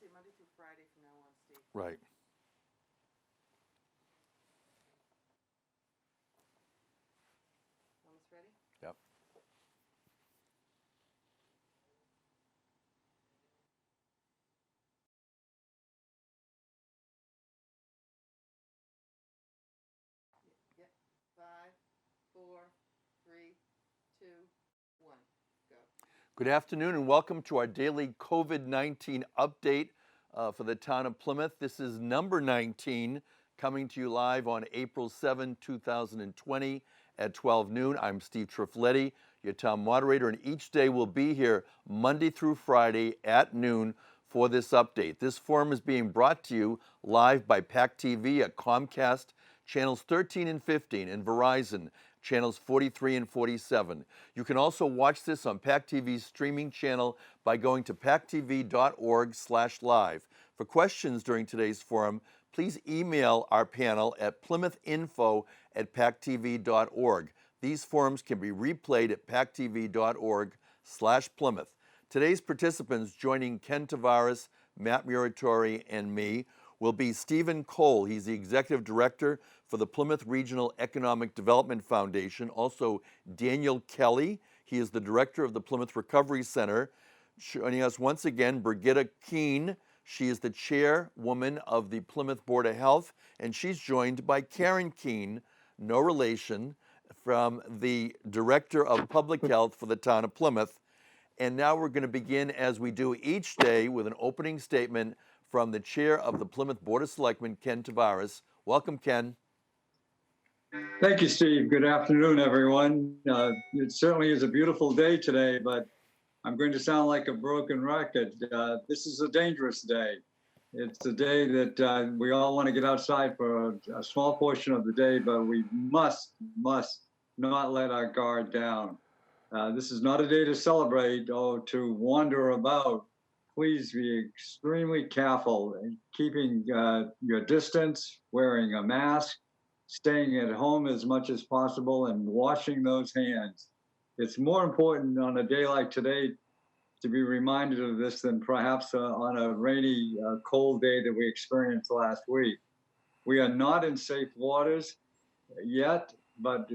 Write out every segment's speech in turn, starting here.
say Monday through Friday from now on, Steve. Right. Almost ready? Yep. Yep. 5, 4, 3, 2, 1, go. Good afternoon and welcome to our daily COVID-19 update for the town of Plymouth. This is number 19, coming to you live on April 7, 2020 at 12 noon. I'm Steve Triffletti, your town moderator, and each day we'll be here Monday through Friday at noon for this update. This forum is being brought to you live by PAC TV at Comcast, channels 13 and 15, and Verizon, channels 43 and 47. You can also watch this on PAC TV's streaming channel by going to pactv.org/live. For questions during today's forum, please email our panel at plymouthinfo@pactv.org. These forums can be replayed at pactv.org/Plymouth. Today's participants joining Ken Tavares, Matt Muratore, and me will be Stephen Cole. He's the Executive Director for the Plymouth Regional Economic Development Foundation. Also, Daniel Kelly. He is the Director of the Plymouth Recovery Center. Joining us once again, Birgitta Keane. She is the Chairwoman of the Plymouth Board of Health, and she's joined by Karen Keane, no relation, from the Director of Public Health for the town of Plymouth. And now we're going to begin, as we do each day, with an opening statement from the Chair of the Plymouth Board of Selectmen, Ken Tavares. Welcome, Ken. Thank you, Steve. Good afternoon, everyone. It certainly is a beautiful day today, but I'm going to sound like a broken record. This is a dangerous day. It's a day that we all want to get outside for a small portion of the day, but we must not let our guard down. This is not a day to celebrate or to wander about. Please be extremely careful in keeping your distance, wearing a mask, staying at home as much as possible, and washing those hands. It's more important on a day like today to be reminded of this than perhaps on a rainy, cold day that we experienced last week. We are not in safe waters yet, but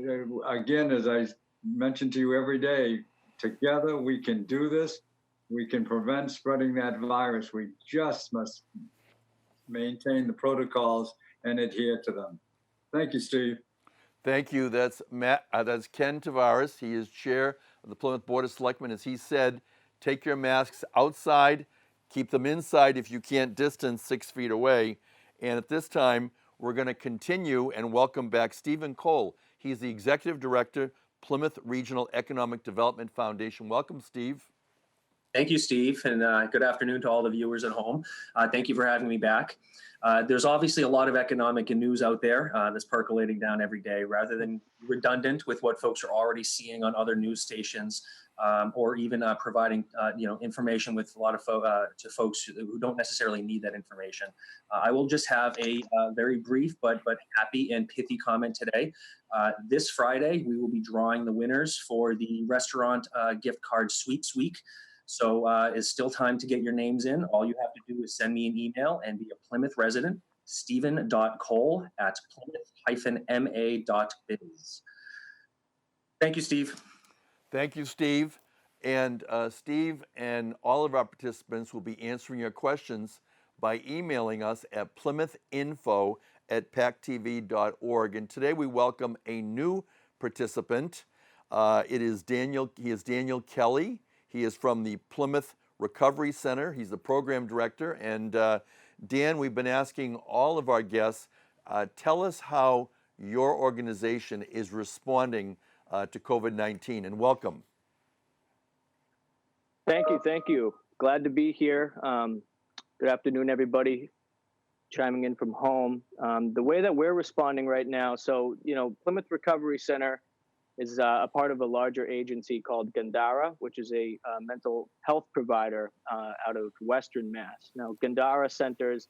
again, as I mention to you every day, together we can do this. We can prevent spreading that virus. We just must maintain the protocols and adhere to them. Thank you, Steve. Thank you. That's that's Ken Tavares. He is Chair of the Plymouth Board of Selectmen. As he said, take your masks outside, keep them inside if you can't distance 6 feet away. And at this time, we're going to continue and welcome back Stephen Cole. He's the Executive Director, Plymouth Regional Economic Development Foundation. Welcome, Steve. Thank you, Steve, and good afternoon to all the viewers at home. Thank you for having me back. There's obviously a lot of economic news out there that's percolating down every day. Rather than redundant with what folks are already seeing on other news stations, or even providing information with a lot of to folks who don't necessarily need that information, I will just have a very brief but happy and pithy comment today. This Friday, we will be drawing the winners for the restaurant gift card sweeps week. So it's still time to get your names in. All you have to do is send me an email and be a Plymouth resident, stephen.cole@plymouth-ma.biz. Thank you, Steve. Thank you, Steve. And Steve and all of our participants will be answering your questions by emailing us at plymouthInfo@pactv.org. And today we welcome a new participant. He is Daniel Kelly. He is from the Plymouth Recovery Center. He's the program director. And Dan, we've been asking all of our guests, tell us how your organization is responding to COVID-19, and welcome. Thank you. Glad to be here. Good afternoon, everybody chiming in from home. The way that we're responding right now, so, Plymouth Recovery Center is a part of a larger agency called Gandara, which is a mental health provider out of Western Mass. Now, Gandara centers,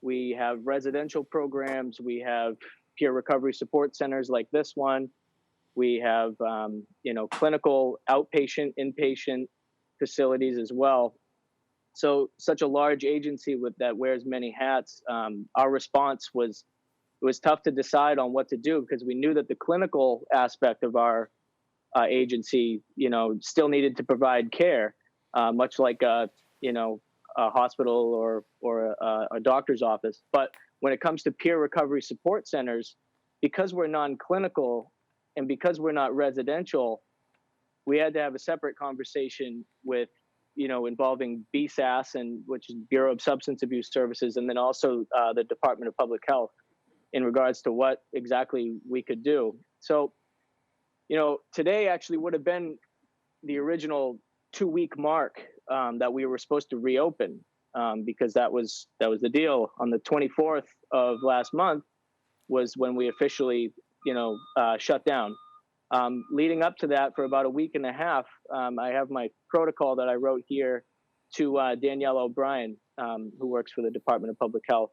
we have residential programs, we have peer recovery support centers like this one, we have clinical outpatient, inpatient facilities as well. So such a large agency that wears many hats, our response was, it was tough to decide on what to do because we knew that the clinical aspect of our agency, still needed to provide care, much like a hospital or a doctor's office. But when it comes to peer recovery support centers, because we're non-clinical and because we're not residential, we had to have a separate conversation with, involving BSAS, which is Bureau of Substance Abuse Services, and then also the Department of Public Health in regards to what exactly we could do. So, today actually would have been the original 2-week mark that we were supposed to reopen, because that was the deal. On the 24th of last month was when we officially, shut down. Leading up to that, for about a week and a half, I have my protocol that I wrote here to Danielle O'Brien, who works for the Department of Public Health.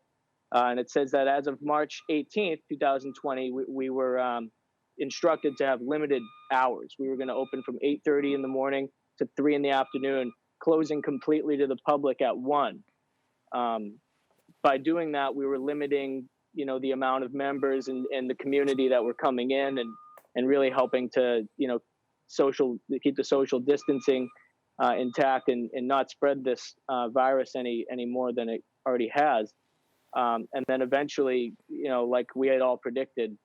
And it says that as of March 18th, 2020, we were instructed to have limited hours. We were going to open from 8:30 in the morning to 3 in the afternoon, closing completely to the public at 1. By doing that, we were limiting, the amount of members and the community that were coming in, and really helping to, keep the social distancing intact and not spread this virus any more than it already has. And then eventually, like we had all predicted,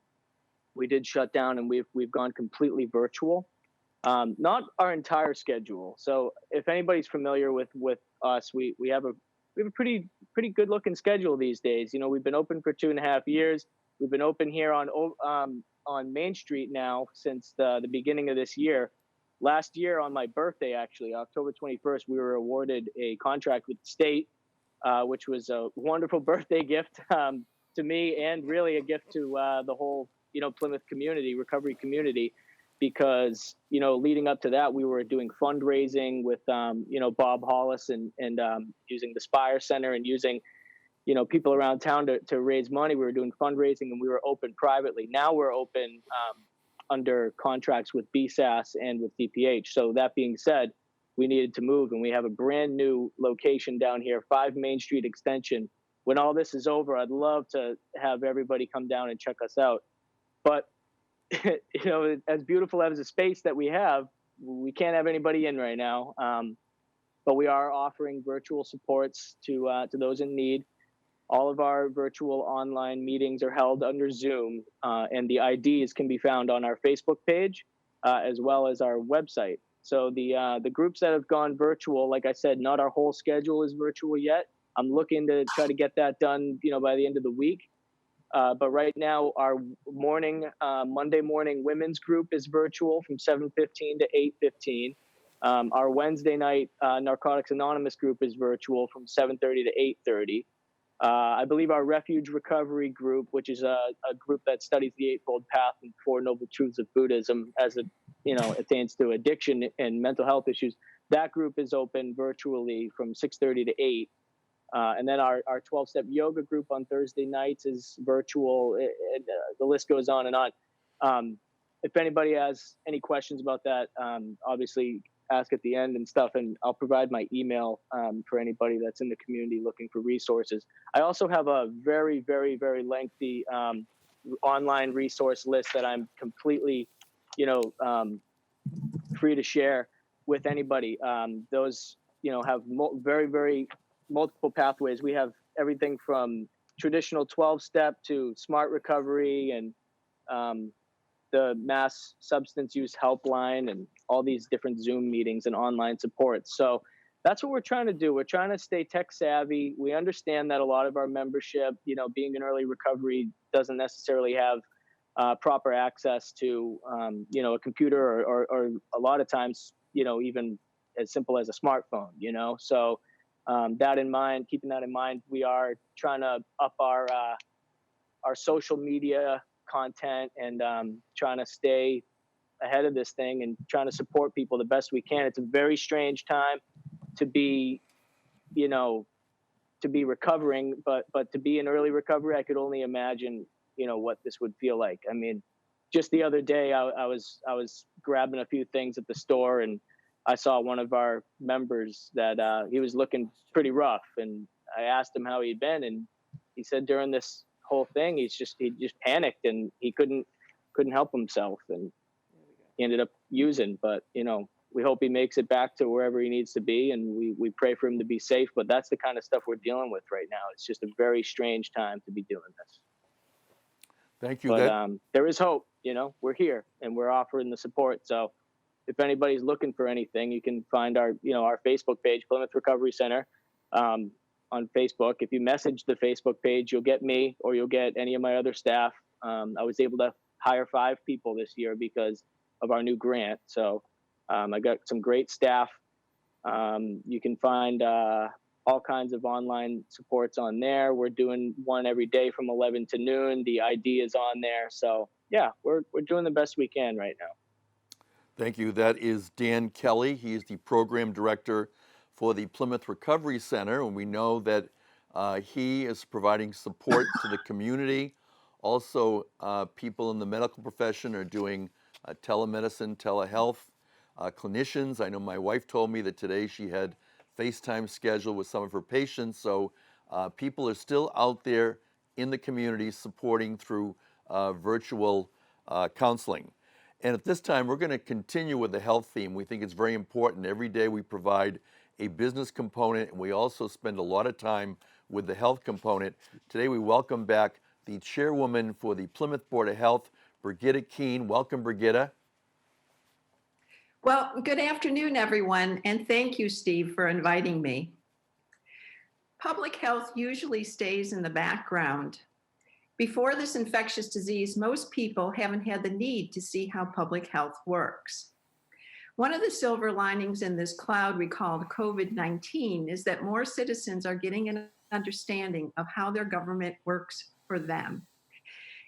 we did shut down, and we've gone completely virtual. Not our entire schedule. So if anybody's familiar with us, we have a pretty good looking schedule these days. We've been open for 2.5 years. We've been open here on Main Street now since the beginning of this year. Last year on my birthday, actually, October 21st, we were awarded a contract with the state, which was a wonderful birthday gift to me, and really a gift to the whole, Plymouth community, recovery community, because, leading up to that, we were doing fundraising with, Bob Hollis and using the Spire Center and using, people around town to raise money. We were doing fundraising, and we were open privately. Now we're open under contracts with BSAS and with DPH. So that being said, we needed to move, and we have a brand new location down here, 5 Main Street Extension. When all this is over, I'd love to have everybody come down and check us out. But, as beautiful as the space that we have, we can't have anybody in right now. But we are offering virtual supports to those in need. All of our virtual online meetings are held under Zoom, and the IDs can be found on our Facebook page, as well as our website. So the groups that have gone virtual, like I said, not our whole schedule is virtual yet. I'm looking to try to get that done, by the end of the week. But right now, our Monday morning women's group is virtual from 7:15 to 8:15. Our Wednesday night Narcotics Anonymous group is virtual from 7:30 to 8:30. I believe our Refuge Recovery group, which is a group that studies the Eightfold Path and 4 Noble Truths of Buddhism as it attains to addiction and mental health issues, that group is open virtually from 6:30 to 8. And then our 12-step yoga group on Thursday nights is virtual. The list goes on and on. If anybody has any questions about that, obviously ask at the end and stuff, and I'll provide my email for anybody that's in the community looking for resources. I also have a very, very, very lengthy online resource list that I'm completely, free to share with anybody. Those, have very, very multiple pathways. We have everything from traditional 12-step to smart recovery and the mass substance use helpline and all these different Zoom meetings and online support. So that's what we're trying to do. We're trying to stay tech savvy. We understand that a lot of our membership, being in early recovery, doesn't necessarily have proper access to, a computer or a lot of times, even as simple as a smartphone, So keeping that in mind, we are trying to up our social media content and trying to stay ahead of this thing and trying to support people the best we can. It's a very strange time to be, recovering, but to be in early recovery, I could only imagine, what this would feel like. I mean, just the other day, I was grabbing a few things at the store, and I saw one of our members that he was looking pretty rough, and I asked him how he'd been, and he said during this whole thing he just panicked and he couldn't help himself, and he ended up using. But we hope he makes it back to wherever he needs to be, and we pray for him to be safe. But that's the kind of stuff we're dealing with right now. It's just a very strange time to be doing this. Thank you. But there is hope. We're here and we're offering the support. So if anybody's looking for anything, you can find our Facebook page, Plymouth Recovery Center, on Facebook. If you message the Facebook page, you'll get me or you'll get any of my other staff. I was able to hire 5 people this year because of our new grant. So I got some great staff. You can find all kinds of online supports on there. We're doing one every day from 11 to noon. The ID is on there. So yeah, we're doing the best we can right now. Thank you. That is Dan Kelly. He is the program director for the Plymouth Recovery Center, and we know that he is providing support to the community. Also, people in the medical profession are doing telemedicine, telehealth. Clinicians, I know my wife told me that today she had FaceTime scheduled with some of her patients, so people are still out there in the community supporting through virtual counseling. And at this time, we're going to continue with the health theme. We think it's very important. Every day we provide a business component, and we also spend a lot of time with the health component. Today we welcome back the chairwoman for the Plymouth Board of Health, Birgitta Keane. Welcome, Birgitta. Well, good afternoon, everyone, and thank you, Steve, for inviting me. Public health usually stays in the background. Before this infectious disease, most people haven't had the need to see how public health works. One of the silver linings in this cloud we called COVID-19 is that more citizens are getting an understanding of how their government works for them.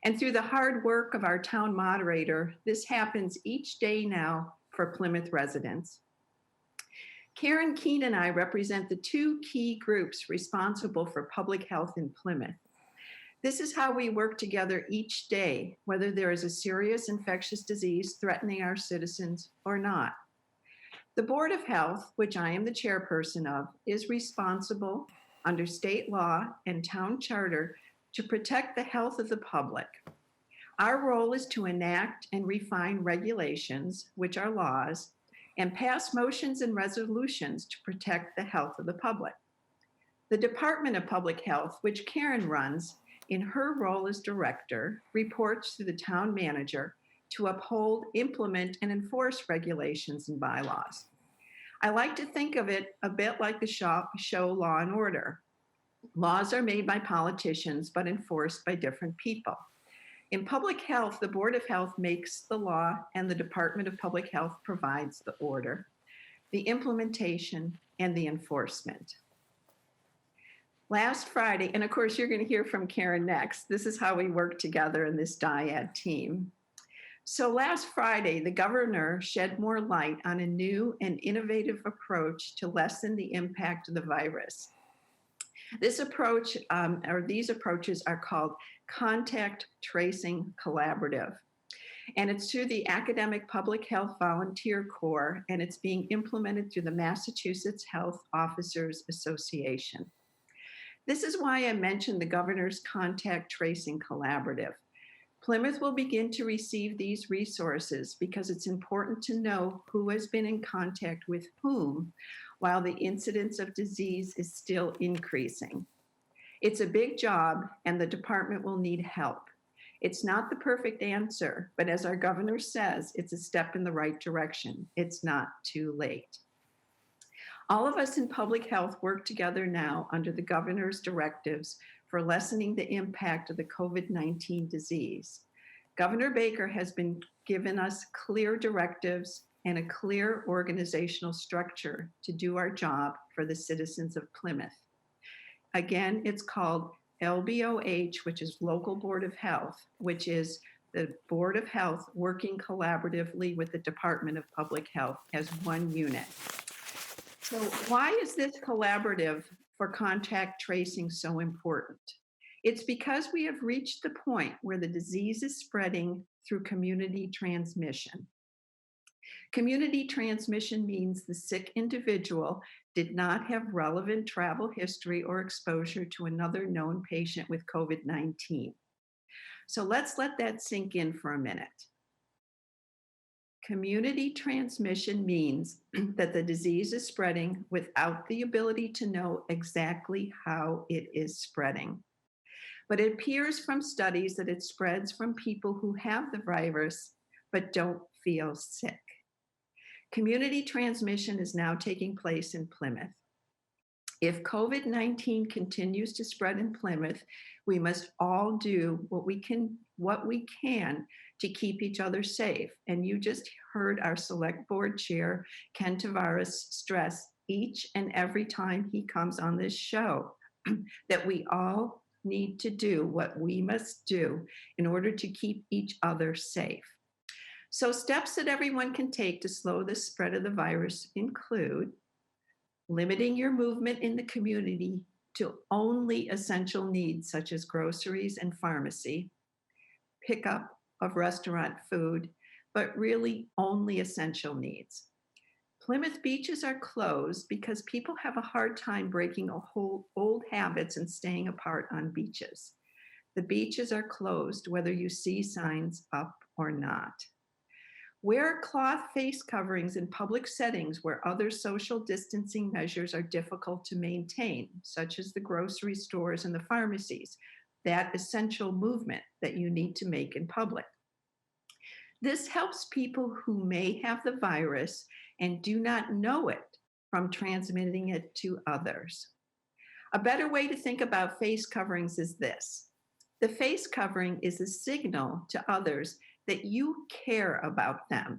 And through the hard work of our town moderator, this happens each day now for Plymouth residents. Keane and I represent the 2 key groups responsible for public health in Plymouth. This is how we work together each day, whether there is a serious infectious disease threatening our citizens or not. The Board of Health, which I am the chairperson of, is responsible under state law and town charter to protect the health of the public. Our role is to enact and refine regulations, which are laws, and pass motions and resolutions to protect the health of the public. The Department of Public Health, which Karen runs, in her role as director, reports to the town manager to uphold, implement, and enforce regulations and bylaws. I like to think of it a bit like the show Law and Order. Laws are made by politicians, but enforced by different people. In public health, the Board of Health makes the law and the Department of Public Health provides the order, the implementation, and the enforcement. Last Friday, and of course you're going to hear from Karen next, this is how we work together in this dyad team. So last Friday, the governor shed more light on a new and innovative approach to lessen the impact of the virus. This approach, these approaches are called Contact Tracing Collaborative. And it's through the Academic Public Health Volunteer Corps, and it's being implemented through the Massachusetts Health Officers Association. This is why I mentioned the Governor's Contact Tracing Collaborative. Plymouth will begin to receive these resources because it's important to know who has been in contact with whom while the incidence of disease is still increasing. It's a big job and the department will need help. It's not the perfect answer, but as our governor says, it's a step in the right direction. It's not too late. All of us in public health work together now under the governor's directives for lessening the impact of the COVID-19 disease. Governor Baker has been given us clear directives and a clear organizational structure to do our job for the citizens of Plymouth. Again, it's called LBOH, which is Local Board of Health, which is the Board of Health working collaboratively with the Department of Public Health as one unit. So why is this collaborative for contact tracing so important? It's because we have reached the point where the disease is spreading through community transmission. Community transmission means the sick individual did not have relevant travel history or exposure to another known patient with COVID-19. So let's let that sink in for a minute. Community transmission means that the disease is spreading without the ability to know exactly how it is spreading. But it appears from studies that it spreads from people who have the virus but don't feel sick. Community transmission is now taking place in Plymouth. If COVID-19 continues to spread in Plymouth, we must all do what we can to keep each other safe. And you just heard our select board chair, Ken Tavares, stress each and every time he comes on this show that we all need to do what we must do in order to keep each other safe. So steps that everyone can take to slow the spread of the virus include limiting your movement in the community to only essential needs such as groceries and pharmacy, pickup of restaurant food, but really only essential needs. Plymouth beaches are closed because people have a hard time breaking old habits and staying apart on beaches. The beaches are closed whether you see signs up or not. Wear cloth face coverings in public settings where other social distancing measures are difficult to maintain, such as the grocery stores and the pharmacies, that essential movement that you need to make in public. This helps people who may have the virus and do not know it from transmitting it to others. A better way to think about face coverings is this. The face covering is a signal to others that you care about them.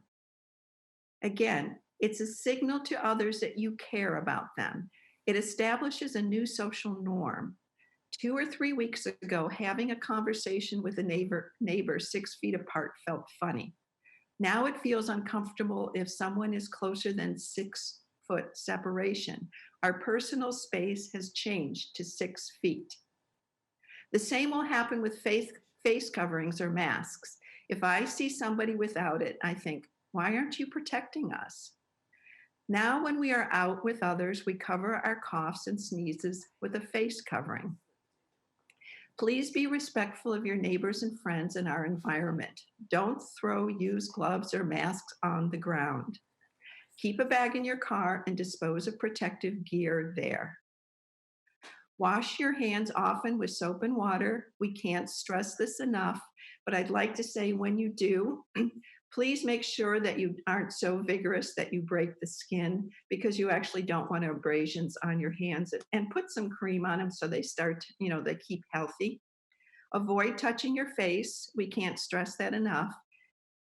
Again, it's a signal to others that you care about them. It establishes a new social norm. 2 or 3 weeks ago, having a conversation with a neighbor 6 feet apart felt funny. Now it feels uncomfortable if someone is closer than 6 foot separation. Our personal space has changed to 6 feet. The same will happen with face coverings or masks. If I see somebody without it, I think, why aren't you protecting us? Now, when we are out with others, we cover our coughs and sneezes with a face covering. Please be respectful of your neighbors and friends and our environment. Don't throw used gloves or masks on the ground. Keep a bag in your car and dispose of protective gear there. Wash your hands often with soap and water. We can't stress this enough, but I'd like to say when you do, please make sure that you aren't so vigorous that you break the skin, because you actually don't want abrasions on your hands, and put some cream on them so they start, they keep healthy. Avoid touching your face. We can't stress that enough.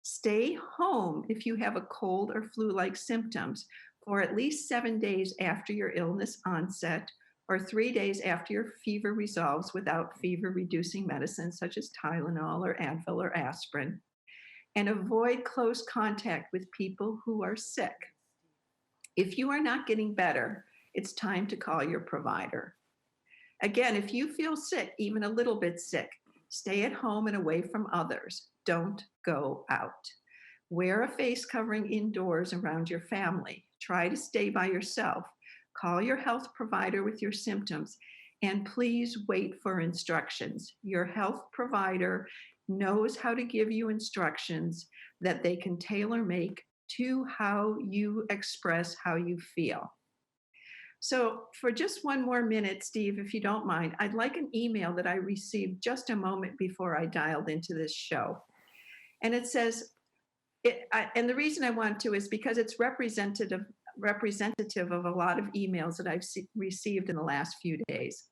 Stay home if you have a cold or flu-like symptoms for at least 7 days after your illness onset, or 3 days after your fever resolves without fever-reducing medicines such as Tylenol or Advil or aspirin. And avoid close contact with people who are sick. If you are not getting better, it's time to call your provider. Again, if you feel sick, even a little bit sick, stay at home and away from others. Don't go out. Wear a face covering indoors around your family. Try to stay by yourself. Call your health provider with your symptoms, and please wait for instructions. Your health provider knows how to give you instructions that they can tailor make to how you express how you feel. So for just one more minute, Steve, if you don't mind, I'd like an email that I received just a moment before I dialed into this show. And it says, and the reason I want to is because it's representative of a lot of emails that I've received in the last few days.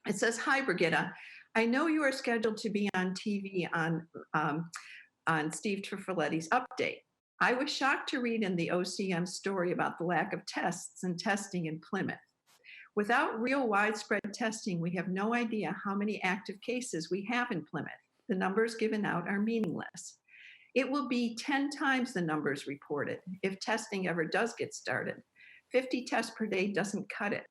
It says, "Hi, Birgitta. I know you are scheduled to be on TV on Steve Triffletti's update. I was shocked to read in the OCM story about the lack of tests and testing in Plymouth. Without real widespread testing, we have no idea how many active cases we have in Plymouth. The numbers given out are meaningless. It will be 10 times the numbers reported if testing ever does get started. 50 tests per day doesn't cut it.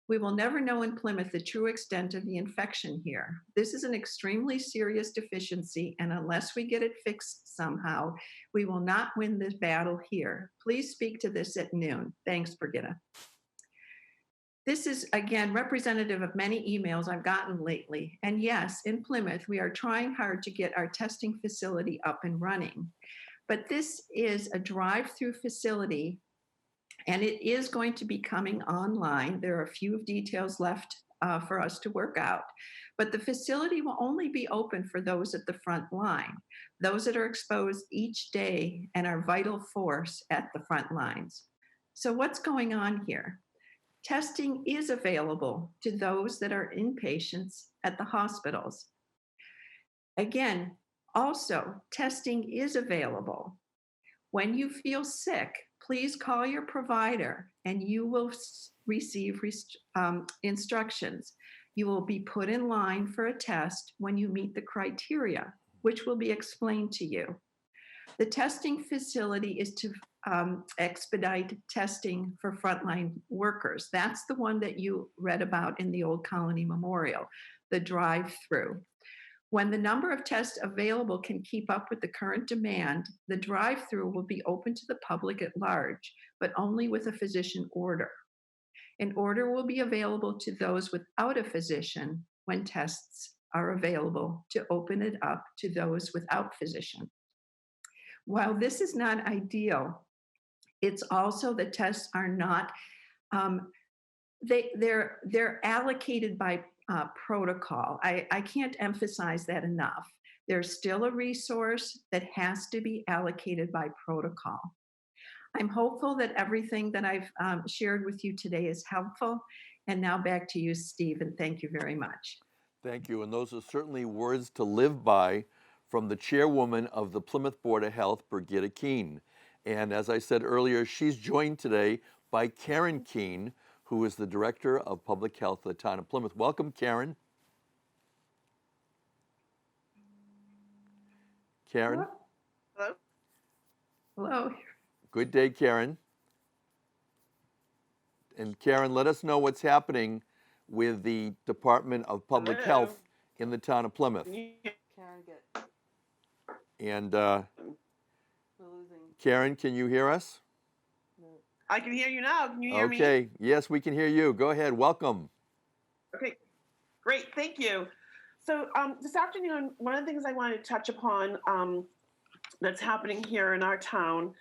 We will never know in Plymouth the true extent of the infection here. This is an extremely serious deficiency, and unless we get it fixed somehow, we will not win this battle here. Please speak to this at noon. Thanks, Birgitta. This is, again, representative of many emails I've gotten lately. And yes, in Plymouth, we are trying hard to get our testing facility up and running. But this is a drive-through facility, and it is going to be coming online. There are a few details left for us to work out. But the facility will only be open for those at the front line, those that are exposed each day and are vital force at the front lines. So what's going on here? Testing is available to those that are inpatients at the hospitals. Again, also, testing is available. When you feel sick, please call your provider and you will receive instructions. You will be put in line for a test when you meet the criteria, which will be explained to you. The testing facility is to expedite testing for frontline workers. That's the one that you read about in the Old Colony Memorial, the drive-through. When the number of tests available can keep up with the current demand, the drive-through will be open to the public at large, but only with a physician order. An order will be available to those without a physician when tests are available to open it up to those without physician. While this is not ideal, it's also the tests are not, they're allocated by protocol. I can't emphasize that enough. There's still a resource that has to be allocated by protocol. I'm hopeful that everything that I've shared with you today is helpful. And now back to you, Steve, and thank you very much. Thank you. And those are certainly words to live by from the chairwoman of the Plymouth Board of Health, Birgitta Keane. And as I said earlier, she's joined today by Karen Keane, who is the Director of Public Health of the town of Plymouth. Welcome, Karen. Karen? Hello? Hello. Good day, Karen. And Karen, let us know what's happening with the Department of Public Hello. Health in the town of Plymouth. Karen, get, And we're losing. Karen, can you hear us? No. I can hear you now. Can you hear me? Okay, yes, we can hear you. Go ahead, welcome. Okay, great. Thank you. So this afternoon, one of the things I wanted to touch upon that's happening here in our town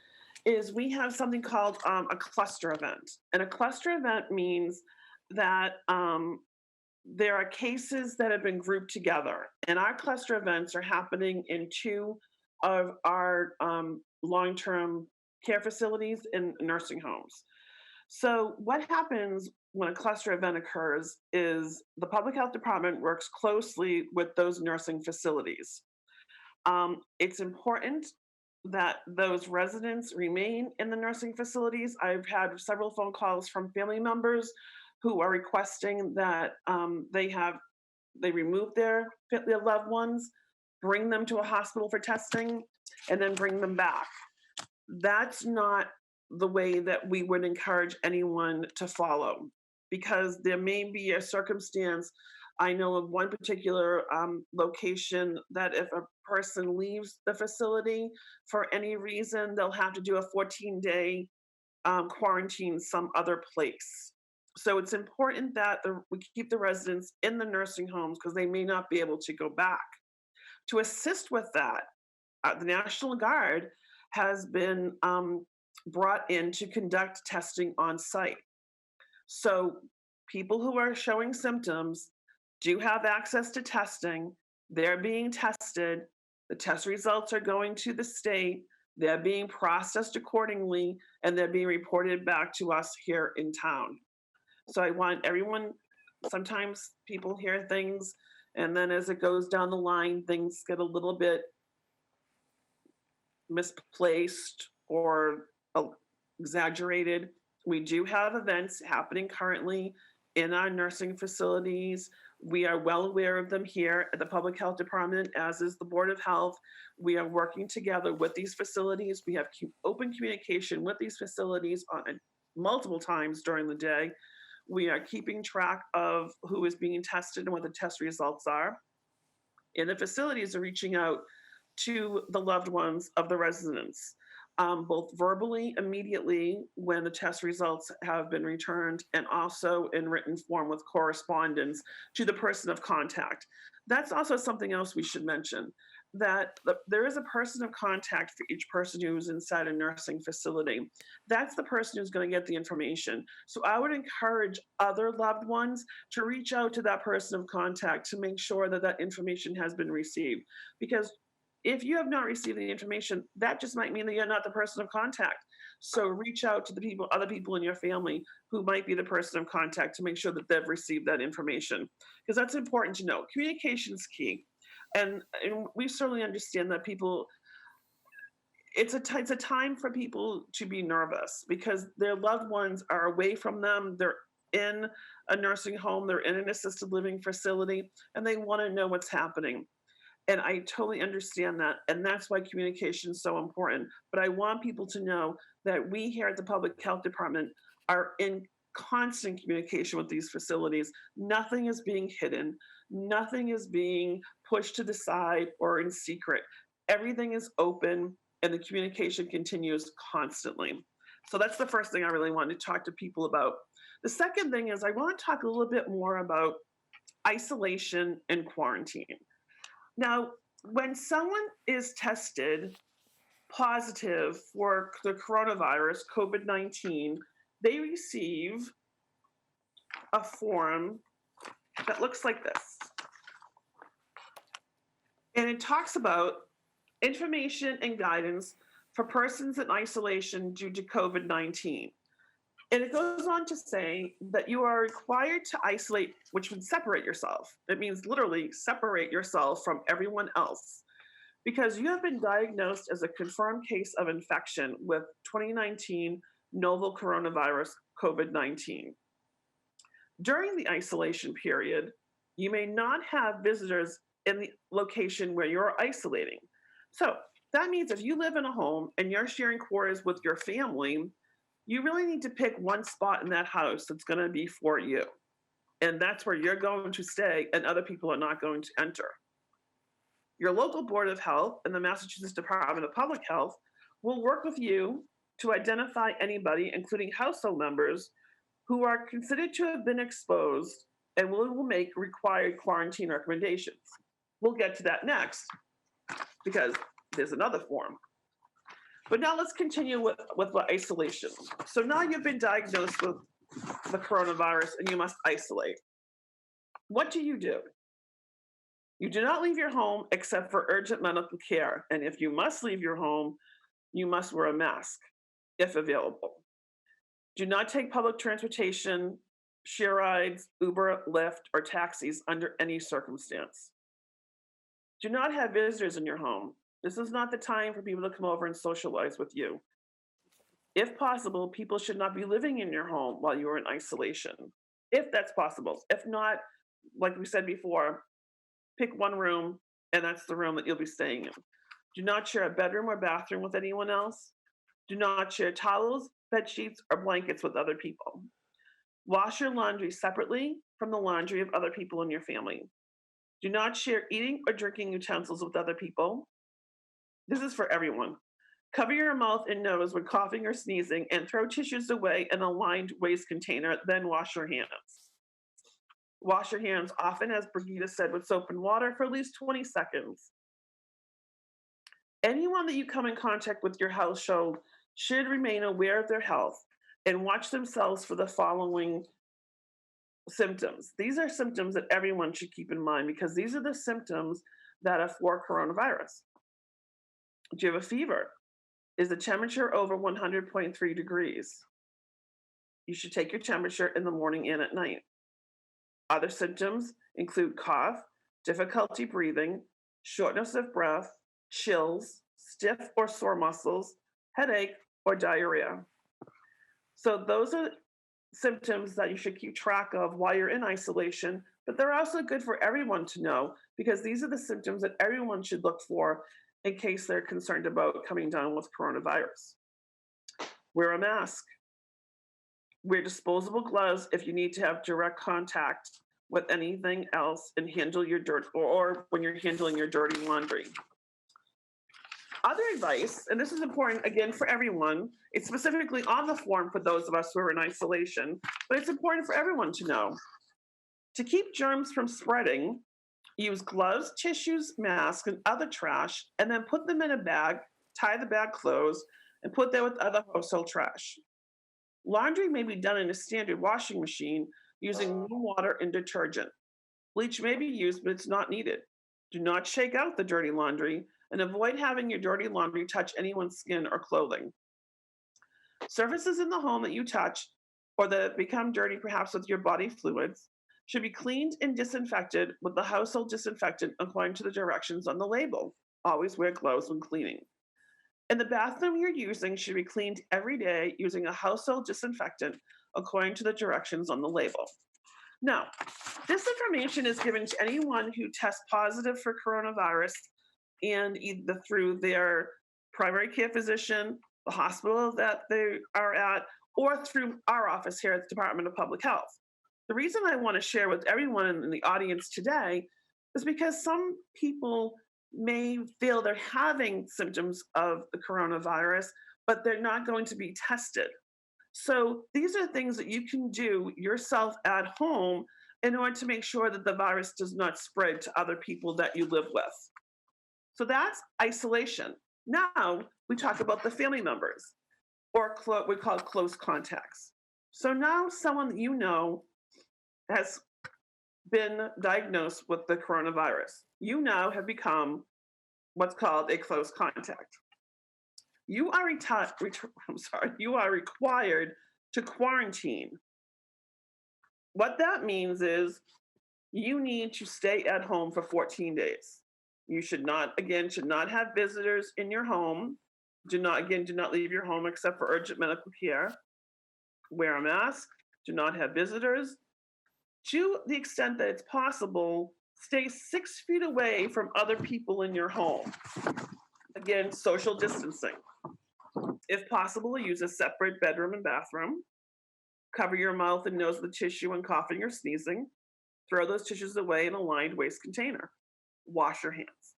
is we have something called a cluster event. And a cluster event means that there are cases that have been grouped together. And our cluster events are happening in two of our long-term care facilities and nursing homes. So what happens when a cluster event occurs is the public health department works closely with those nursing facilities. It's important that those residents remain in the nursing facilities. I've had several phone calls from family members who are requesting that they remove their loved ones, bring them to a hospital for testing, and then bring them back. That's not the way that we would encourage anyone to follow, because there may be a circumstance. I know of one particular location that if a person leaves the facility for any reason, they'll have to do a 14-day quarantine some other place. So it's important that we keep the residents in the nursing homes because they may not be able to go back. To assist with that, the National Guard has been brought in to conduct testing on site. So people who are showing symptoms do have access to testing. They're being tested. The test results are going to the state. They're being processed accordingly, and they're being reported back to us here in town. So I want everyone, sometimes people hear things, and then as it goes down the line, things get a little bit misplaced or exaggerated. We do have events happening currently in our nursing facilities. We are well aware of them here at the Public Health Department, as is the Board of Health. We are working together with these facilities. We have open communication with these facilities on multiple times during the day. We are keeping track of who is being tested and what the test results are. And the facilities are reaching out to the loved ones of the residents, both verbally immediately when the test results have been returned, and also in written form with correspondence to the person of contact. That's also something else we should mention, that there is a person of contact for each person who's inside a nursing facility. That's the person who's going to get the information. So I would encourage other loved ones to reach out to that person of contact to make sure that that information has been received. Because if you have not received the information, that just might mean that you're not the person of contact. So reach out to the people, other people in your family who might be the person of contact to make sure that they've received that information. Because that's important to know. Communication is key. And we certainly understand that people, it's a time for people to be nervous because their loved ones are away from them. They're in a nursing home, they're in an assisted living facility, and they want to know what's happening. And I totally understand that. And that's why communication is so important. But I want people to know that we here at the Public Health Department are in constant communication with these facilities. Nothing is being hidden. Nothing is being pushed to the side or in secret. Everything is open and the communication continues constantly. So that's the first thing I really wanted to talk to people about. The second thing is I want to talk a little bit more about isolation and quarantine. Now, when someone is tested positive for the coronavirus, COVID-19, they receive a form that looks like this. And it talks about information and guidance for persons in isolation due to COVID-19. And it goes on to say that you are required to isolate, which would separate yourself. It means literally separate yourself from everyone else because you have been diagnosed as a confirmed case of infection with 2019 novel coronavirus COVID-19. During the isolation period, you may not have visitors in the location where you're isolating. So that means if you live in a home and you're sharing quarters with your family, you really need to pick one spot in that house that's going to be for you. And that's where you're going to stay and other people are not going to enter. Your local Board of Health and the Massachusetts Department of Public Health will work with you to identify anybody, including household members, who are considered to have been exposed and will make required quarantine recommendations. We'll get to that next because there's another form. But now let's continue with the isolation. So now you've been diagnosed with the coronavirus and you must isolate. What do? You do not leave your home except for urgent medical care. And if you must leave your home, you must wear a mask if available. Do not take public transportation, share rides, Uber, Lyft, or taxis under any circumstance. Do not have visitors in your home. This is not the time for people to come over and socialize with you. If possible, people should not be living in your home while you are in isolation, if that's possible. If not, like we said before, pick one room, and that's the room that you'll be staying in. Do not share a bedroom or bathroom with anyone else. Do not share towels, bed sheets, or blankets with other people. Wash your laundry separately from the laundry of other people in your family. Do not share eating or drinking utensils with other people. This is for everyone. Cover your mouth and nose when coughing or sneezing and throw tissues away in a lined waste container, then wash your hands. Wash your hands often, as Birgitta said, with soap and water for at least 20 seconds. Anyone that you come in contact with your household should remain aware of their health and watch themselves for the following symptoms. These are symptoms that everyone should keep in mind because these are the symptoms that are for coronavirus. Do you have a fever? Is the temperature over 100.3 degrees? You should take your temperature in the morning and at night. Other symptoms include cough, difficulty breathing, shortness of breath, chills, stiff or sore muscles, headache, or diarrhea. So those are symptoms that you should keep track of while you're in isolation, but they're also good for everyone to know because these are the symptoms that everyone should look for in case they're concerned about coming down with coronavirus. Wear a mask. Wear disposable gloves if you need to have direct contact with anything else and handle your dirt, or when you're handling your dirty laundry. Other advice, and this is important again for everyone, it's specifically on the form for those of us who are in isolation, but it's important for everyone to know. To keep germs from spreading, use gloves, tissues, masks, and other trash, and then put them in a bag, tie the bag closed, and put them with other household trash. Laundry may be done in a standard washing machine using warm water and detergent. Bleach may be used, but it's not needed. Do not shake out the dirty laundry and avoid having your dirty laundry touch anyone's skin or clothing. Surfaces in the home that you touch or that become dirty, perhaps with your body fluids, should be cleaned and disinfected with the household disinfectant according to the directions on the label. Always wear gloves when cleaning. And the bathroom you're using should be cleaned every day using a household disinfectant according to the directions on the label. Now, this information is given to anyone who tests positive for coronavirus and either through their primary care physician, the hospital that they are at, or through our office here at the Department of Public Health. The reason I want to share with everyone in the audience today is because some people may feel they're having symptoms of the coronavirus, but they're not going to be tested. So these are things that you can do yourself at home in order to make sure that the virus does not spread to other people that you live with. So that's isolation. Now we talk about the family members, or we call it close contacts. So now someone that you know has been diagnosed with the coronavirus. You now have become what's called a close contact. You are you are required to quarantine. What that means is you need to stay at home for 14 days. You should not have visitors in your home. Do not leave your home except for urgent medical care. Wear a mask. Do not have visitors. To the extent that it's possible, stay 6 feet away from other people in your home. Again, social distancing. If possible, use a separate bedroom and bathroom. Cover your mouth and nose with tissue when coughing or sneezing. Throw those tissues away in a lined waste container. Wash your hands.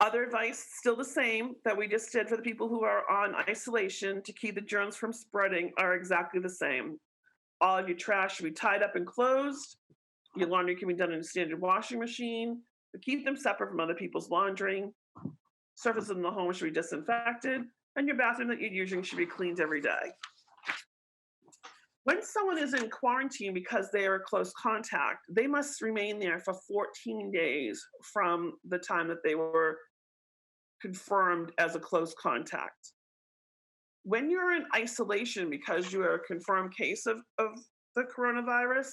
Other advice, still the same, that we just did for the people who are on isolation to keep the germs from spreading, are exactly the same. All of your trash should be tied up and closed. Your laundry can be done in a standard washing machine, but keep them separate from other people's laundry. Surfaces in the home should be disinfected, and your bathroom that you're using should be cleaned every day. When someone is in quarantine because they are a close contact, they must remain there for 14 days from the time that they were confirmed as a close contact. When you're in isolation because you are a confirmed case of the coronavirus,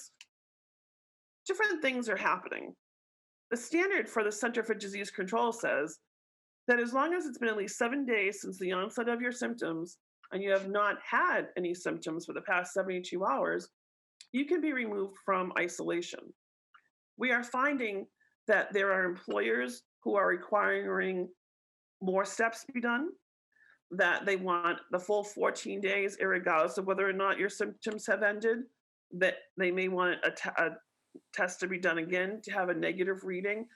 different things are happening. The standard for the Center for Disease Control says that as long as it's been at least 7 days since the onset of your symptoms and you have not had any symptoms for the past 72 hours, you can be removed from isolation. We are finding that there are employers who are requiring more steps to be done, that they want the full 14 days, irregardless of whether or not your symptoms have ended, that they may want a test to be done again to have a negative reading.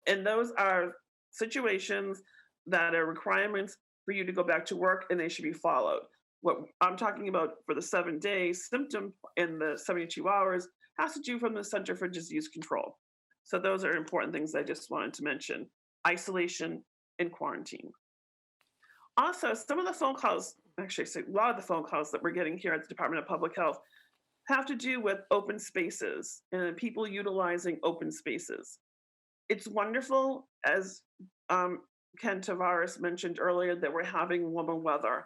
And those are situations that are requirements for you to go back to work, and they should be followed. What I'm talking about for the 7 days symptom and the 72 hours has to do from the Center for Disease Control. So those are important things I just wanted to mention: isolation and quarantine. Also, some of the phone calls, actually a lot of the phone calls that we're getting here at the Department of Public Health have to do with open spaces and people utilizing open spaces. It's wonderful, as Ken Tavares mentioned earlier, that we're having warmer weather.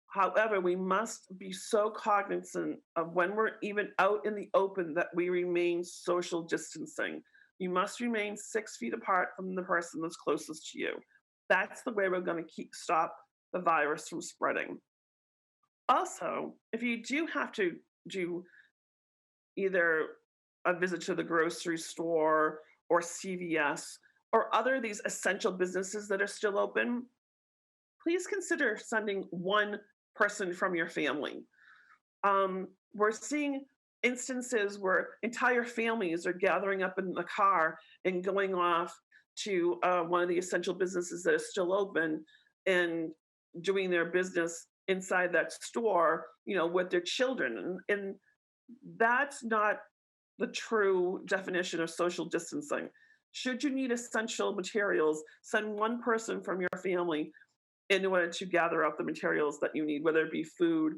However, we must be so cognizant of when we're even out in the open that we remain social distancing. You must remain 6 feet apart from the person that's closest to you. That's the way we're going to stop the virus from spreading. Also, if you do have to do either a visit to the grocery store or CVS or other of these essential businesses that are still open, please consider sending one person from your family. We're seeing instances where entire families are gathering up in the car and going off to one of the essential businesses that is still open and doing their business inside that store, with their children. And that's not the true definition of social distancing. Should you need essential materials, send one person from your family in order to gather up the materials that you need, whether it be food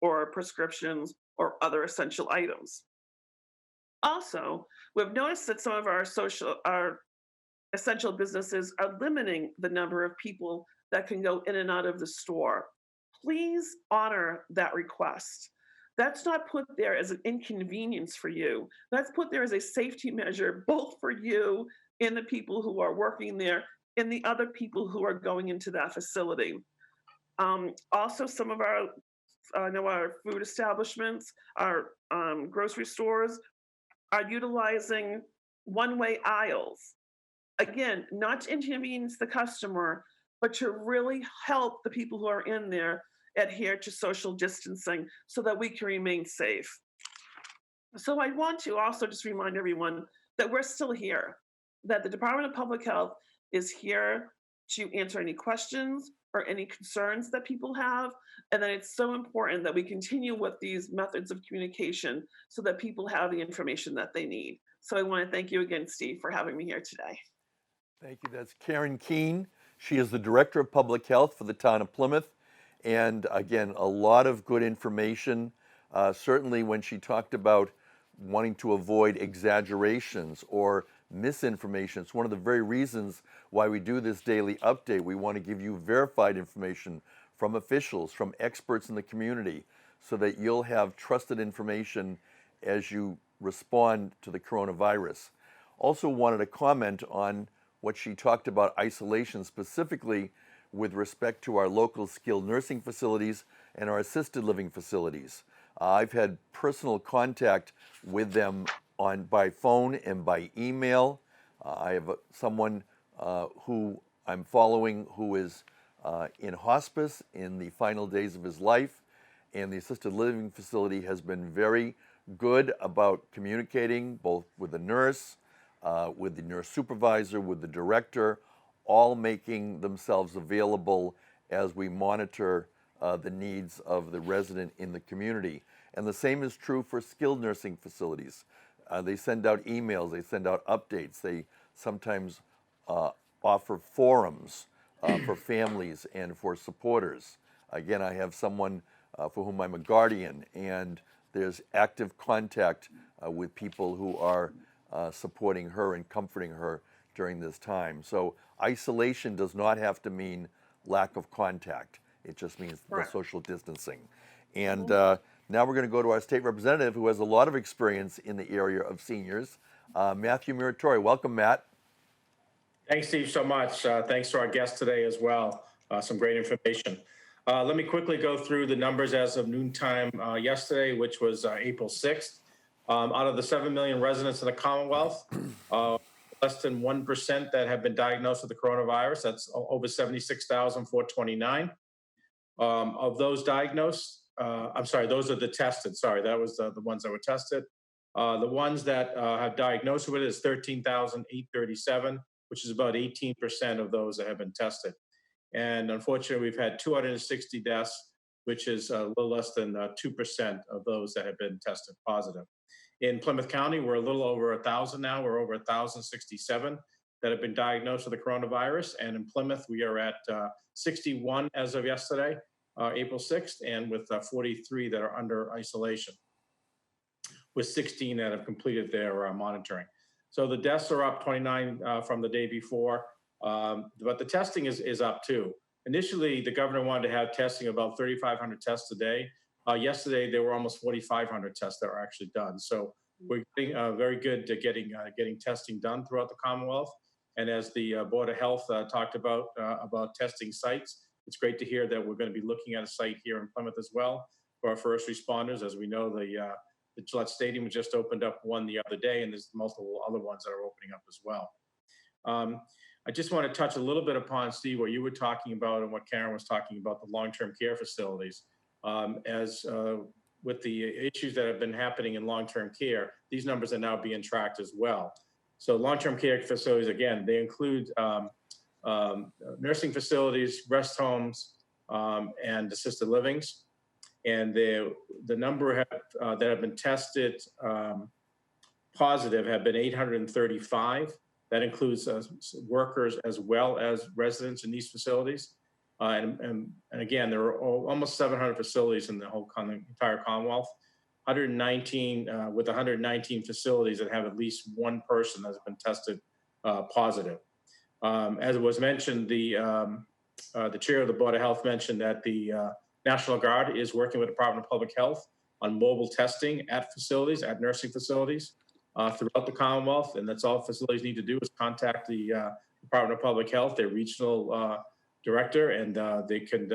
or prescriptions or other essential items. Also, we've noticed that some of our essential businesses are limiting the number of people that can go in and out of the store. Please honor that request. That's not put there as an inconvenience for you. That's put there as a safety measure, both for you and the people who are working there and the other people who are going into that facility. Also, some of our food establishments, our grocery stores are utilizing one-way aisles. Again, not to inconvenience the customer, but to really help the people who are in there adhere to social distancing so that we can remain safe. So I want to also just remind everyone that we're still here, that the Department of Public Health is here to answer any questions or any concerns that people have, and that it's so important that we continue with these methods of communication so that people have the information that they need. So I want to thank you again, Steve, for having me here today. Thank you. That's Karen Keane. She is the Director of Public Health for the town of Plymouth. And again, a lot of good information. Certainly when she talked about wanting to avoid exaggerations or misinformation, it's one of the very reasons why we do this daily update. We want to give you verified information from officials, from experts in the community, so that you'll have trusted information as you respond to the coronavirus. Also wanted to comment on what she talked about isolation, specifically with respect to our local skilled nursing facilities and our assisted living facilities. I've had personal contact with them by phone and by email. I have someone who I'm following who is in hospice in the final days of his life, and the assisted living facility has been very good about communicating both with the nurse, with the nurse supervisor, with the director, all making themselves available as we monitor the needs of the resident in the community. And the same is true for skilled nursing facilities. They send out emails, they send out updates, they sometimes offer forums for families and for supporters. Again, I have someone for whom I'm a guardian, and there's active contact with people who are supporting her and comforting her during this time. So isolation does not have to mean lack of contact. It just means the social distancing. And now we're going to go to our state representative who has a lot of experience in the area of seniors, Mathew Muratore. Welcome, Matt. Thanks, Steve, so much. Thanks to our guest today as well. Some great information. Let me quickly go through the numbers as of noontime yesterday, which was April 6th. Out of the 7 million residents in the Commonwealth, less than 1% that have been diagnosed with the coronavirus. That's over 76,429. Of those diagnosed, those are the tested. Sorry, that was the ones that were tested. The ones that have diagnosed with it is 13,837, which is about 18% of those that have been tested. And unfortunately, we've had 260 deaths, which is a little less than 2% of those that have been tested positive. In Plymouth County, we're a little over 1,000 now. We're over 1,067 that have been diagnosed with the coronavirus. And in Plymouth, we are at 61 as of yesterday, April 6th, and with 43 that are under isolation, with 16 that have completed their monitoring. So the deaths are up 29 from the day before, but the testing is up too. Initially, the governor wanted to have testing about 3,500 tests a day. Yesterday, there were almost 4,500 tests that were actually done. So we're getting very good at getting testing done throughout the Commonwealth. And as the Board of Health talked about testing sites, it's great to hear that we're going to be looking at a site here in Plymouth as well for our first responders. As we know, the Gillette Stadium just opened up one the other day, and there's multiple other ones that are opening up as well. I just want to touch a little bit upon, Steve, what you were talking about and what Karen was talking about, the long-term care facilities. as with the issues that have been happening in long-term care, these numbers are now being tracked as well. So long-term care facilities, again, they include nursing facilities, rest homes, and assisted livings. And the number that have been tested positive have been 835. That includes workers as well as residents in these facilities. And again, there are almost 700 facilities in the whole entire Commonwealth. 119 with 119 facilities that have at least one person that has been tested positive. As it was mentioned, the chair of the Board of Health mentioned that the National Guard is working with the Department of Public Health on mobile testing at facilities, at nursing facilities throughout the Commonwealth. And that's all facilities need to do is contact the Department of Public Health, their regional director, and they can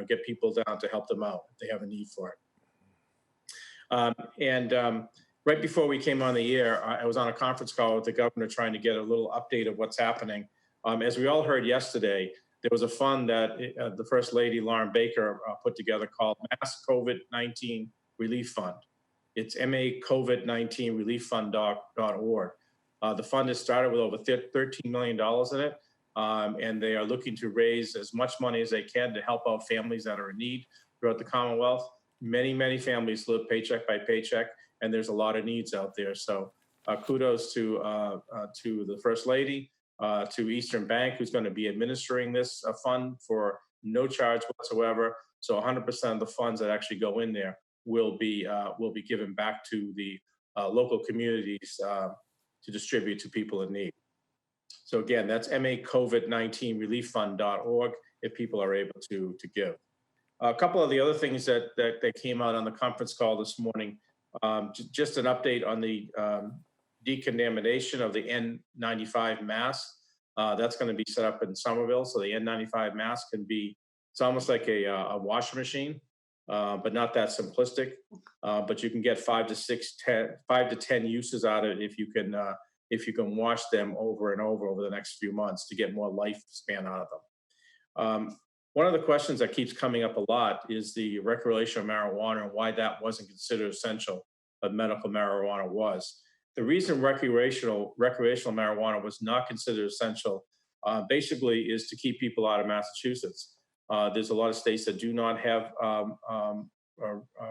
get people down to help them out if they have a need for it. Right before we came on the air, I was on a conference call with the governor trying to get a little update of what's happening. As we all heard yesterday, there was a fund that the First Lady, Lauren Baker, put together called Mass COVID-19 Relief Fund. It's macovid19relieffund.org. The fund has started with over $13 million in it, and they are looking to raise as much money as they can to help out families that are in need throughout the Commonwealth. Many, many families live paycheck by paycheck, and there's a lot of needs out there. So kudos to the First Lady, to Eastern Bank, who's going to be administering this fund for no charge whatsoever. So 100% of the funds that actually go in there will be given back to the local communities to distribute to people in need. So again, that's macovid19relieffund.org if people are able to give. A couple of the other things that came out on the conference call this morning, just an update on the decontamination of the N95 mask. That's going to be set up in Somerville, so the N95 mask can be, it's almost like a washing machine, but not that simplistic. But you can get 5 to 10 uses out of it if you can wash them over and over the next few months to get more lifespan out of them. One of the questions that keeps coming up a lot is the recreational marijuana and why that wasn't considered essential, but medical marijuana was. The reason recreational marijuana was not considered essential basically is to keep people out of Massachusetts. There's a lot of states that do not have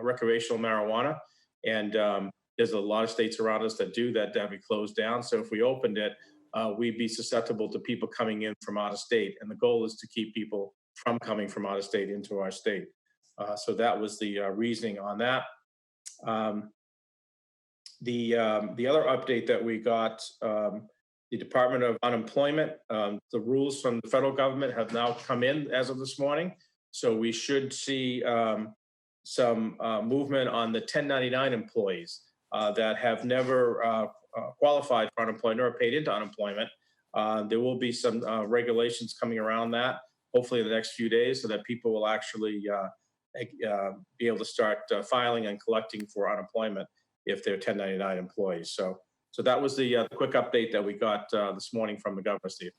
recreational marijuana, and there's a lot of states around us that do that we closed down. So if we opened it, we'd be susceptible to people coming in from out of state. And the goal is to keep people from coming from out of state into our state. So that was the reasoning on that. The other update that we got, the Department of Unemployment, the rules from the federal government have now come in as of this morning. So we should see some movement on the 1099 employees that have never qualified for unemployment or paid into unemployment. There will be some regulations coming around that, hopefully in the next few days, so that people will actually be able to start filing and collecting for unemployment if they're 1099 employees. So that was the quick update that we got this morning from the governor, Steve.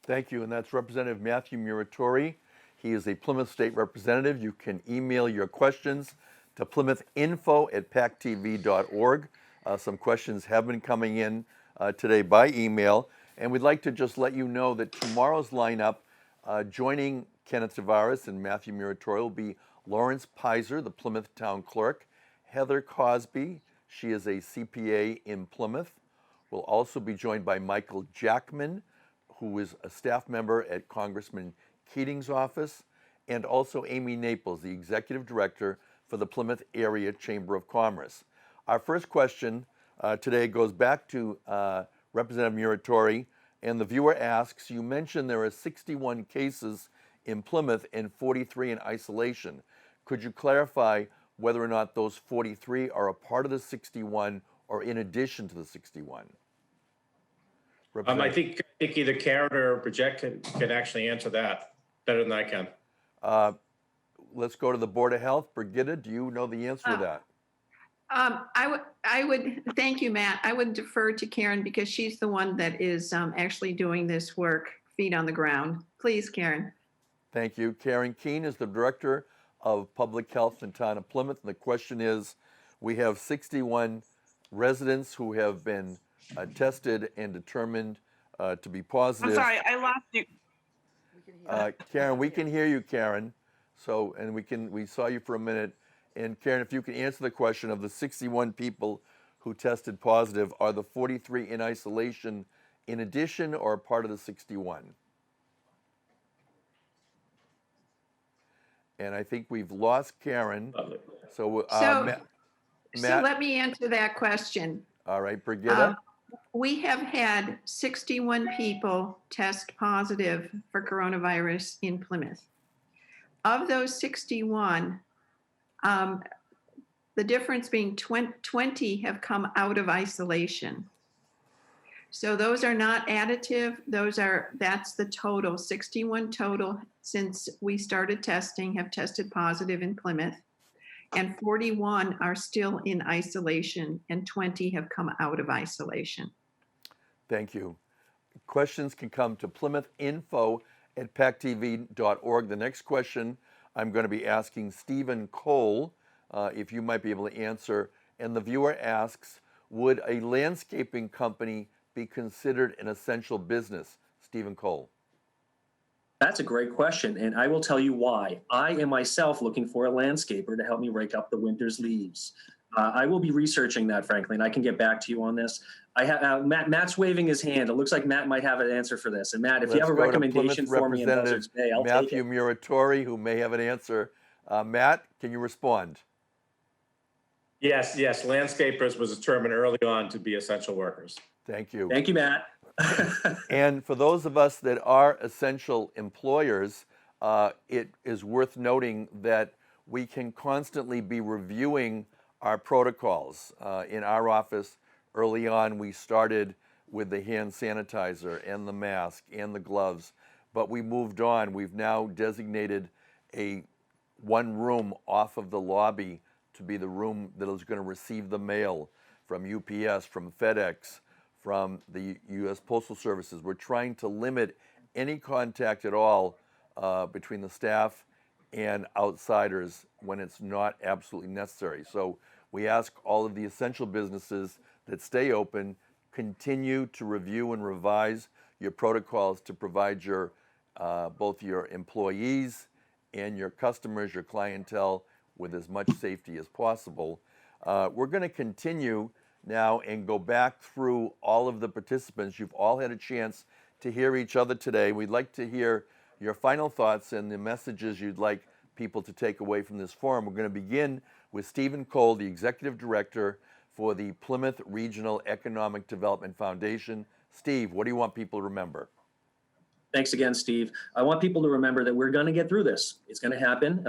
Thank you, and that's Representative Mathew Muratore. He is a Plymouth State representative. You can email your questions to plymouthinfo@pactv.org. Some questions have been coming in today by email, and we'd like to just let you know that tomorrow's lineup, joining Kenneth Tavares and Mathew Muratore, will be Lawrence Pizer, the Plymouth Town Clerk, Heather Cosby, she is a CPA in Plymouth. We'll also be joined by Michael Jackman, who is a staff member at Congressman Keating's office, and also Amy Naples, the Executive Director for the Plymouth Area Chamber of Commerce. Our first question today goes back to Representative Muratore, and the viewer asks, you mentioned there are 61 cases in Plymouth and 43 in isolation. Could you clarify whether or not those 43 are a part of the 61 or in addition to the 61? I think either Karen or Birgitta can actually answer that better than I can. Let's go to the Board of Health. Birgitta, do you know the answer to that? I would, thank you, Matt. I would defer to Karen because she's the one that is actually doing this work, feet on the ground. Please, Karen. Thank you. Karen Keane is the Director of Public Health in the town of Plymouth. And the question is, we have 61 residents who have been tested and determined to be I'm positive. sorry, I lost you. We can hear Karen, we can hear you, Karen. So, and we saw you for a minute. And Karen, if you can answer the question, of the 61 people who tested positive, are the 43 in isolation in addition or part of the 61? And I think we've lost Karen. So, So Matt, let me answer that question. all right, Birgitta. We have had 61 people test positive for coronavirus in Plymouth. Of those 61, the difference being 20 have come out of isolation. So those are not additive. That's the total. 61 total since we started testing have tested positive in Plymouth, and 41 are still in isolation, and 20 have come out of isolation. Thank you. Questions can come to plymouth.info@pactv.org. The next question I'm going to be asking Stephen Cole, if you might be able to answer. And the viewer asks, would a landscaping company be considered an essential business? Stephen Cole. That's a great question, and I will tell you why. I am myself looking for a landscaper to help me rake up the winter's leaves. I will be researching that, frankly, and I can get back to you on this. I have Matt's waving his hand. It looks like Matt might have an answer for this. And Matt, if you have a recommendation for me in Buzzards Bay, I'll take Mathew it. Muratore, who may have an answer. Matt, can you respond? Yes, landscapers was determined early on to be essential workers. Thank you. Thank you, Matt. And for those of us that are essential employers, it is worth noting that we can constantly be reviewing our protocols. In our office, early on, we started with the hand sanitizer and the mask and the gloves, but we moved on. We've now designated one room off of the lobby to be the room that is going to receive the mail from UPS, from FedEx, from the U.S. Postal Services. We're trying to limit any contact at all between the staff and outsiders when it's not absolutely necessary. So we ask all of the essential businesses that stay open, continue to review and revise your protocols to provide your both your employees and your customers, your clientele, with as much safety as possible. We're going to continue now and go back through all of the participants. You've all had a chance to hear each other today. We'd like to hear your final thoughts and the messages you'd like people to take away from this forum. We're going to begin with Stephen Cole, the Executive Director for the Plymouth Regional Economic Development Foundation. Steve, what do you want people to remember? Thanks again, Steve. I want people to remember that we're going to get through this. It's going to happen,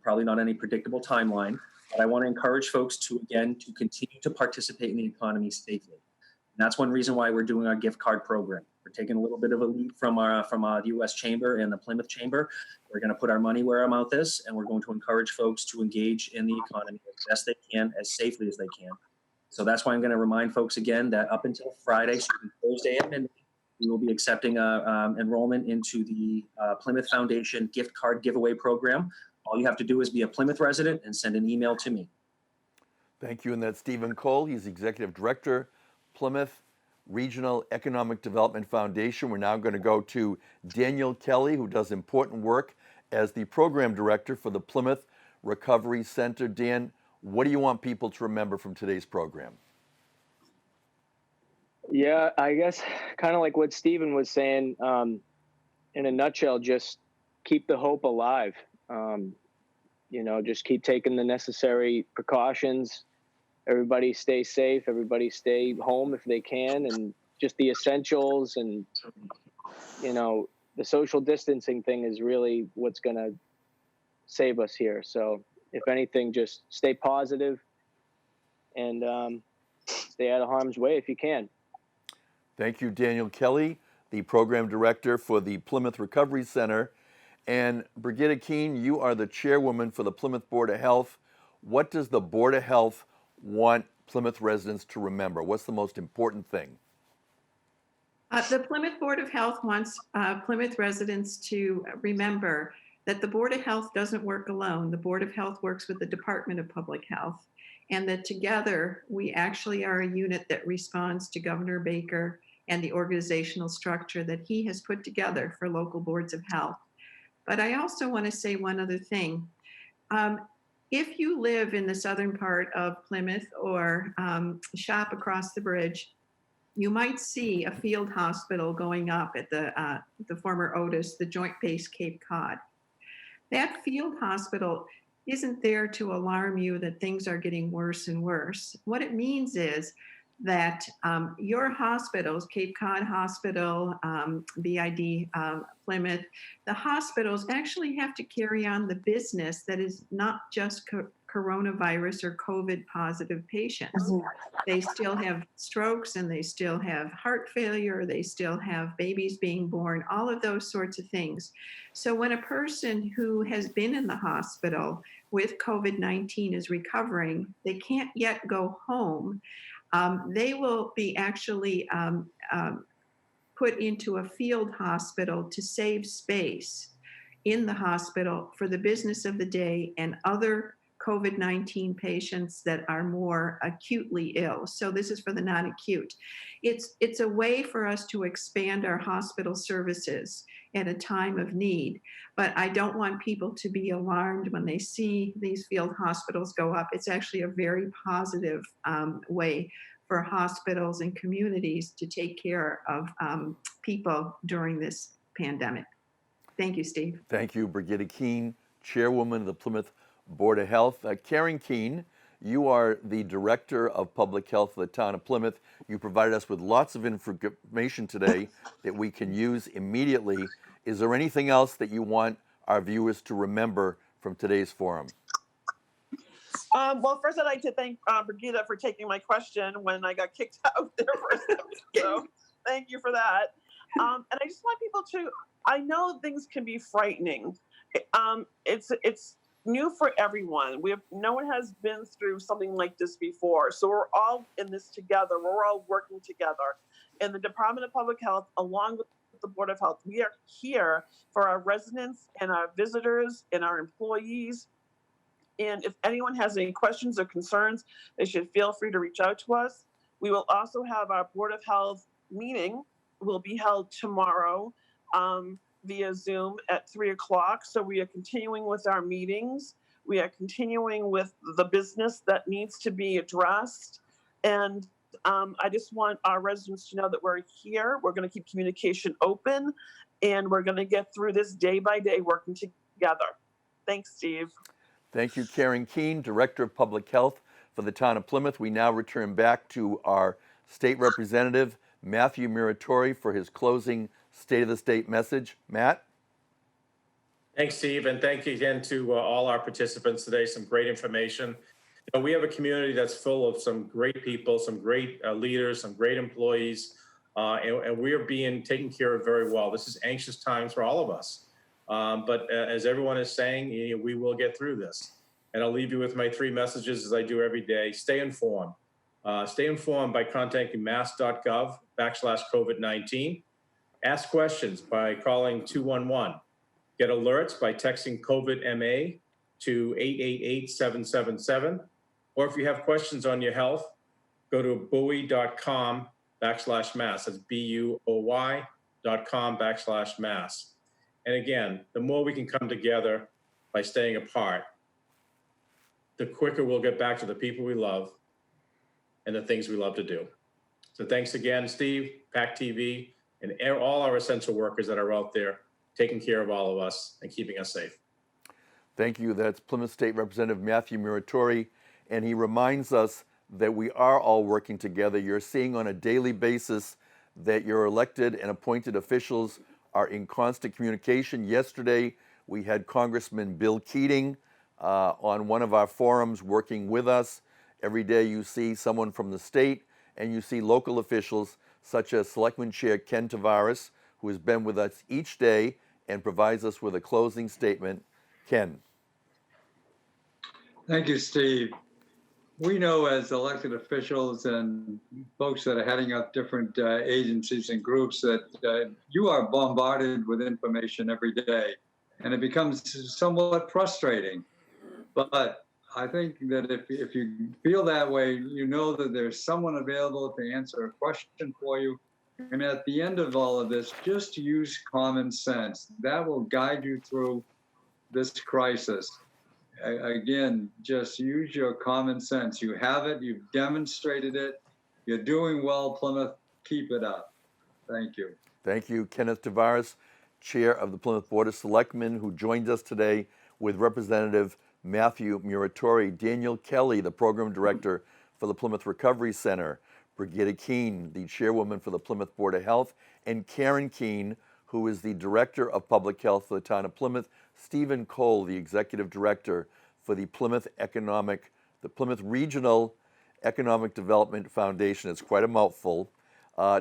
probably not any predictable timeline, but I want to encourage folks to continue to participate in the economy safely. And that's one reason why we're doing our gift card program. We're taking a little bit of a lead from the U.S. Chamber and the Plymouth Chamber. We're going to put our money where our mouth is, and we're going to encourage folks to engage in the economy as best they can, as safely as they can. So that's why I'm going to remind folks again that up until Thursday at midnight, we will be accepting enrollment into the Plymouth Foundation gift card giveaway program. All you have to do is be a Plymouth resident and send an email to me. Thank you. And that's Stephen Cole. He's Executive Director, Plymouth Regional Economic Development Foundation. We're now going to go to Daniel Kelly, who does important work as the Program Director for the Plymouth Recovery Center. Dan, what do you want people to remember from today's program? Yeah, I guess kind of like what Stephen was saying, in a nutshell, just keep the hope alive. Just keep taking the necessary precautions. Everybody stay safe. Everybody stay home if they can, and just the essentials. And, the social distancing thing is really what's going to save us here. So if anything, just stay positive and stay out of harm's way if you can. Thank you, Daniel Kelly, the Program Director for the Plymouth Recovery Center. And Birgitta Keane, you are the Chairwoman for the Plymouth Board of Health. What does the Board of Health want Plymouth residents to remember? What's the most important thing? The Plymouth Board of Health wants Plymouth residents to remember that the Board of Health doesn't work alone. The Board of Health works with the Department of Public Health, and that together we actually are a unit that responds to Governor Baker and the organizational structure that he has put together for local boards of health. But I also want to say one other thing. If you live in the southern part of Plymouth or shop across the bridge, you might see a field hospital going up at the former Otis, the Joint Base Cape Cod. That field hospital isn't there to alarm you that things are getting worse and worse. What it means is that your hospitals, Cape Cod Hospital, BID Plymouth, the hospitals actually have to carry on the business that is not just coronavirus or COVID positive patients. They still have strokes and they still have heart failure, they still have babies being born, all of those sorts of things. So when a person who has been in the hospital with COVID-19 is recovering, they can't yet go home. They will be actually put into a field hospital to save space in the hospital for the business of the day and other COVID-19 patients that are more acutely ill. So this is for the non-acute. It's a way for us to expand our hospital services at a time of need. But I don't want people to be alarmed when they see these field hospitals go up. It's actually a very positive way for hospitals and communities to take care of people during this pandemic. Thank you, Steve. Thank you, Birgitta Keane, Chairwoman of the Plymouth Board of Health. Karen Keane, you are the Director of Public Health for the town of Plymouth. You provided us with lots of information today that we can use immediately. Is there anything else that you want our viewers to remember from today's forum? Well, first I'd like to thank Birgitta for taking my question when I got kicked out there for a second. So thank you for that. And I just want people to, I know things can be frightening. It's new for everyone. No one has been through something like this before. So we're all in this together. We're all working together. And the Department of Public Health, along with the Board of Health, we are here for our residents and our visitors and our employees. And if anyone has any questions or concerns, they should feel free to reach out to us. We will also have our Board of Health meeting will be held tomorrow via Zoom at 3:00. So we are continuing with our meetings. We are continuing with the business that needs to be addressed. And I just want our residents to know that we're here. We're going to keep communication open and we're going to get through this day by day working together. Thanks, Steve. Thank you, Karen Keane, Director of Public Health for the town of Plymouth. We now return back to our state representative, Mathew Muratore, for his closing State of the State message. Matt? Thanks, Steve, and thank you again to all our participants today. Some great information. You know, we have a community that's full of some great people, some great leaders, some great employees, and we are being taken care of very well. This is anxious times for all of us. But as everyone is saying, we will get through this. And I'll leave you with my 3 messages as I do every day. Stay informed. Stay informed by contacting mass.gov/COVID-19. Ask questions by calling 211. Get alerts by texting COVID-MA to 888-777. Or if you have questions on your health, go to buoy.com/mass. That's BUOY.com/mass. And again, the more we can come together by staying apart, the quicker we'll get back to the people we love and the things we love to do. So thanks again, Steve, PAC TV, and all our essential workers that are out there taking care of all of us and keeping us safe. Thank you. That's Plymouth State Representative Mathew Muratore, and he reminds us that we are all working together. You're seeing on a daily basis that your elected and appointed officials are in constant communication. Yesterday, we had Congressman Bill Keating on one of our forums working with us. Every day you see someone from the state and you see local officials such as Selectman Chair Ken Tavares, who has been with us each day and provides us with a closing statement. Ken. Thank you, Steve. We know as elected officials and folks that are heading up different agencies and groups that you are bombarded with information every day. and it becomes somewhat frustrating. But I think that if you feel that way, you know that there's someone available to answer a question for you. And at the end of all of this, just use common sense. That will guide you through this crisis. Again, just use your common sense. You have it, you've demonstrated it. You're doing well, Plymouth. Keep it up. Thank you. Thank you, Kenneth Tavares, Chair of the Plymouth Board of Selectmen, who joins us today with Representative Mathew Muratore, Daniel Kelly, the Program Director for the Plymouth Recovery Center, Birgitta Keane, the Chairwoman for the Plymouth Board of Health, and Karen Keane, who is the Director of Public Health for the town of Plymouth, Stephen Cole, the Executive Director for the Plymouth Regional Economic Development Foundation. It's quite a mouthful.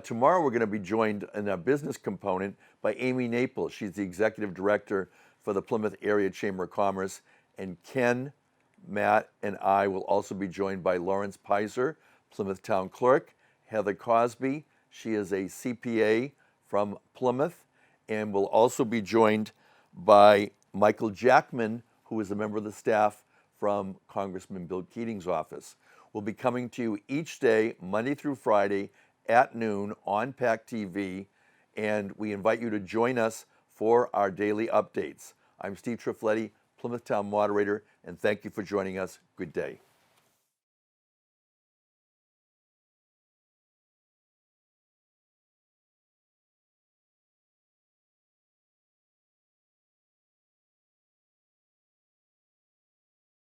Tomorrow we're going to be joined in our business component by Amy Naples. She's the Executive Director for the Plymouth Area Chamber of Commerce. And Ken, Matt, and I will also be joined by Lawrence Pizer, Plymouth Town Clerk, Heather Cosby. She is a CPA from Plymouth, and we'll also be joined by Michael Jackman, who is a member of the staff from Congressman Bill Keating's office. We'll be coming to you each day, Monday through Friday, at noon on PAC TV, and we invite you to join us for our daily updates. I'm Steve Triffletti, Plymouth Town Moderator, and thank you for joining us. Good day.